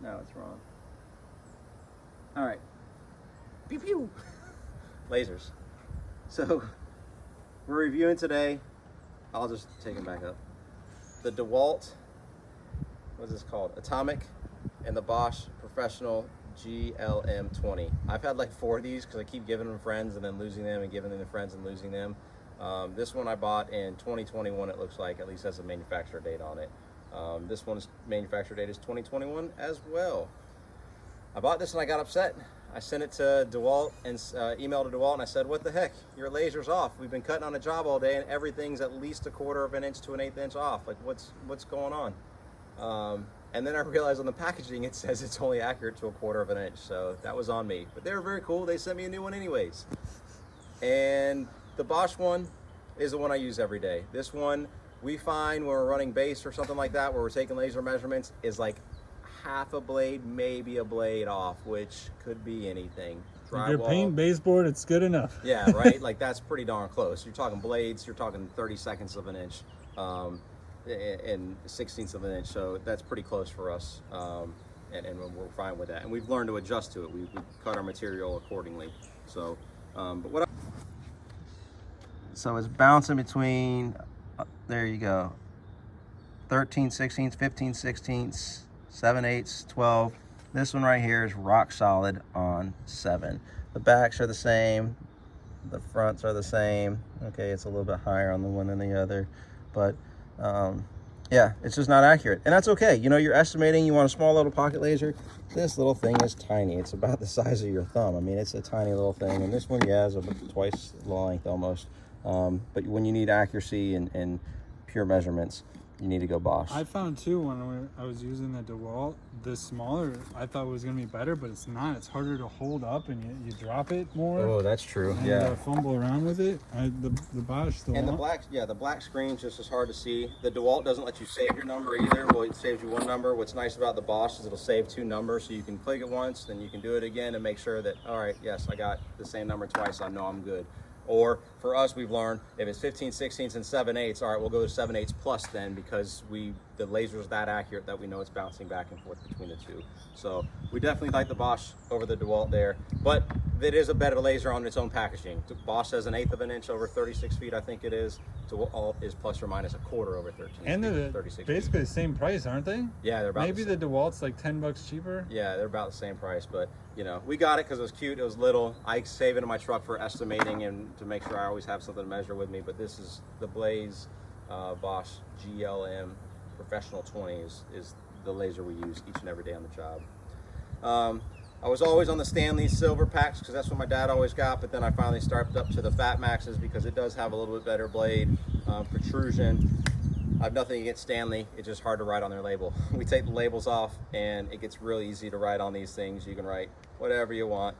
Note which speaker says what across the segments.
Speaker 1: No, it's wrong. All right. Pew pew. Lasers. So we're reviewing today. I'll just take them back up. The DeWalt, what's this called? Atomic, and the Bosch Professional GLM20. I've had like 4 of these because I keep giving them to friends and then losing them and giving them to friends and losing them. This one I bought in 2021, it looks like, at least has a manufacturer date on it. This one's manufacturer date is 2021 as well. I bought this and I got upset. I sent it to DeWalt and emailed to DeWalt and I said, what the heck, your laser's off. We've been cutting on a job all day and everything's at least 1/4 of an inch to 1/8 inch off. Like what's going on? And then I realized on the packaging it says it's only accurate to 1/4 of an inch. So that was on me, but they were very cool. They sent me a new one anyways. And the Bosch one is the one I use every day. This one we find when we're running base or something like that, where we're taking laser measurements, is like half a blade, maybe a blade off, which could be anything.
Speaker 2: If you're painting baseboard, it's good enough.
Speaker 1: Yeah, right? Like that's pretty darn close. You're talking blades, you're talking 30 seconds of an inch and 1/16 of an inch. So that's pretty close for us. And we're fine with that. And we've learned to adjust to it. We cut our material accordingly. So, so it's bouncing between, there you go, 13/16, 15/16, 7/8, 12. This one right here is rock solid on 7. The backs are the same, the fronts are the same. Okay, it's a little bit higher on the one than the other, but yeah, it's just not accurate, and that's okay. You know, you're estimating, you want a small little pocket laser. This little thing is tiny. It's about the size of your thumb. I mean, it's a tiny little thing, and this one, yeah, is about twice the length almost. But when you need accuracy and pure measurements, you need to go Bosch.
Speaker 2: I found too, when I was using the DeWalt, the smaller I thought was going to be better, but it's not. It's harder to hold up and you drop it more.
Speaker 1: Oh, that's true.
Speaker 2: And
Speaker 1: yeah.
Speaker 2: Fumble around with it. The Bosch,
Speaker 1: and the black, yeah, the black screen's just as hard to see. The DeWalt doesn't let you save your number either. Well, it saves you one number. What's nice about the Bosch is it'll save 2 numbers, so you can click it once, then you can do it again and make sure that, all right, yes, I got the same number twice. I know I'm good. Or for us, we've learned if it's 15/16 and 7/8, all right, we'll go to 7/8 plus then, because the laser is that accurate that we know it's bouncing back and forth between the two. So we definitely like the Bosch over the DeWalt there, but it is a better laser on its own packaging. The Bosch has 1/8 of an inch over 36 feet, I think it is. DeWalt is plus or minus 1/4 over 13
Speaker 2: and
Speaker 1: feet,
Speaker 2: they're
Speaker 1: 36
Speaker 2: basically
Speaker 1: feet.
Speaker 2: the same price, aren't they?
Speaker 1: Yeah, they're about
Speaker 2: maybe the DeWalt's like $10 cheaper.
Speaker 1: Yeah, they're about the same price, but you know, we got it because it was cute, it was little. I save it in my truck for estimating and to make sure I always have something to measure with me. But this is the Blaze Bosch GLM Professional 20 is the laser we use each and every day on the job. I was always on the Stanley silver packs because that's what my dad always got, but then I finally started up to the Fat Maxes because it does have a little bit better blade protrusion. I have nothing against Stanley, it's just hard to write on their label. We take the labels off and it gets really easy to write on these things. You can write whatever you want.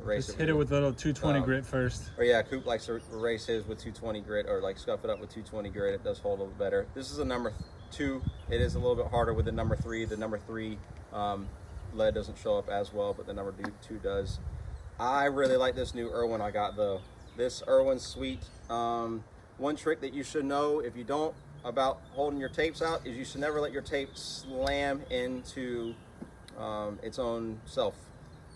Speaker 2: Just hit it with a little 220 grit first.
Speaker 1: Or yeah, Coop likes to erase his with 220 grit, or like scuff it up with 220 grit. It does hold a little better. This is a number 2. It is a little bit harder with the number 3. The number 3 lead doesn't show up as well, but the number 2 does. I really like this new Irwin I got though. This Irwin's sweet. One trick that you should know if you don't about holding your tapes out is you should never let your tape slam into its own self.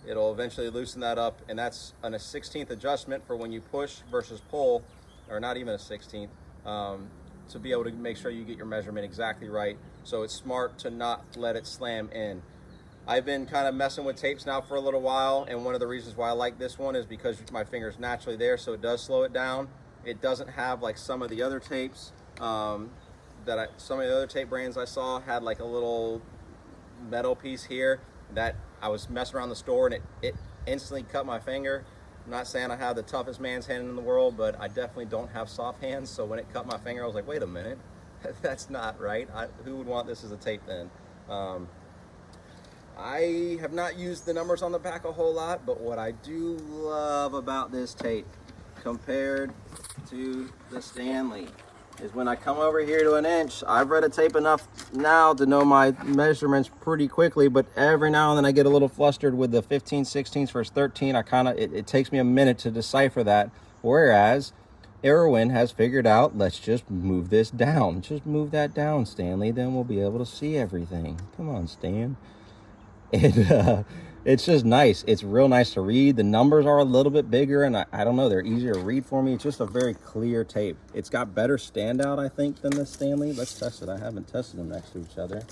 Speaker 1: It'll eventually loosen that up, and that's a 1/16 adjustment for when you push versus pull, or not even a 1/16, to be able to make sure you get your measurement exactly right. So it's smart to not let it slam in. I've been kind of messing with tapes now for a little while, and one of the reasons why I like this one is because my finger's naturally there, so it does slow it down. It doesn't have like some of the other tapes some of the other tape brands I saw had like a little metal piece here that I was messing around the store and it instantly cut my finger. I'm not saying I have the toughest man's hand in the world, but I definitely don't have soft hands. So when it cut my finger, I was like, wait a minute, that's not right. Who would want this as a tape then? I have not used the numbers on the back a whole lot, but what I do love about this tape compared to the Stanley is when I come over here to an inch, I've read a tape enough now to know my measurements pretty quickly, but every now and then I get a little flustered with the 15/16 versus 13. It takes me a minute to decipher that, whereas Irwin has figured out, let's just move this down. Just move that down, Stanley, then we'll be able to see everything. Come on, Stan. It's just nice. It's real nice to read. The numbers are a little bit bigger, and I don't know, they're easier to read for me. It's just a very clear tape. It's got better standout, I think, than the Stanley. Let's test it. I haven't tested them next to each other,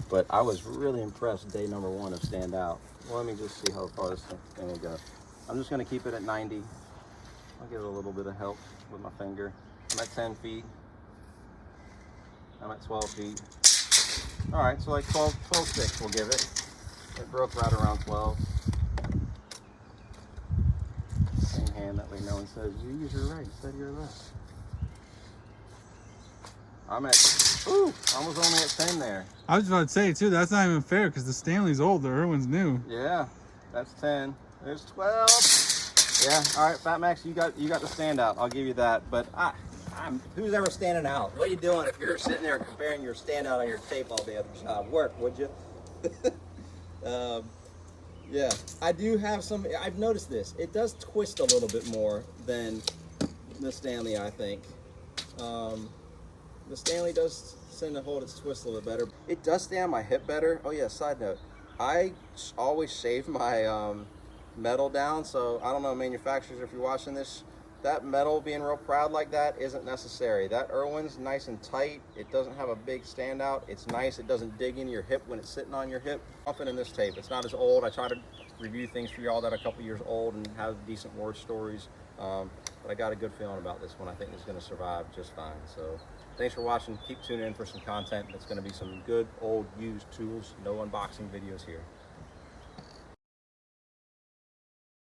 Speaker 1: but I was really impressed day number 1 of standout. Well, let me just see how far this thing will go. I'm just going to keep it at 90. I'll give it a little bit of help with my finger. I'm at 10 feet. I'm at 12 feet. All right, so like 12 sticks we'll give it. It broke right around 12. Same hand, that way no one says, you use your right instead of your left. I'm at, ooh, I was only at 10 there.
Speaker 2: I was about to say too, that's not even fair because the Stanley's old, the Irwin's new.
Speaker 1: Yeah, that's 10. There's 12. Yeah, all right, Fat Max, you got the standout. I'll give you that. But who's ever standing out? What are you doing if you're sitting there comparing your standout on your tape all day at the job? Work, would you? Yeah, I do have some. I've noticed this. It does twist a little bit more than the Stanley, I think. The Stanley does tend to hold its twist a little bit better. It does stay on my hip better. Oh yeah, side note. I always shave my metal down, so I don't know, manufacturers, if you're watching this, that metal being real proud like that isn't necessary. That Irwin's nice and tight. It doesn't have a big standout. It's nice. It doesn't dig into your hip when it's sitting on your hip. Often in this tape, it's not as old. I try to review things for y'all that are a couple years old and have decent war stories. But I got a good feeling about this one. I think it's going to survive just fine. So thanks for watching. Keep tuning in for some content. It's going to be some good old used tools. No unboxing videos here.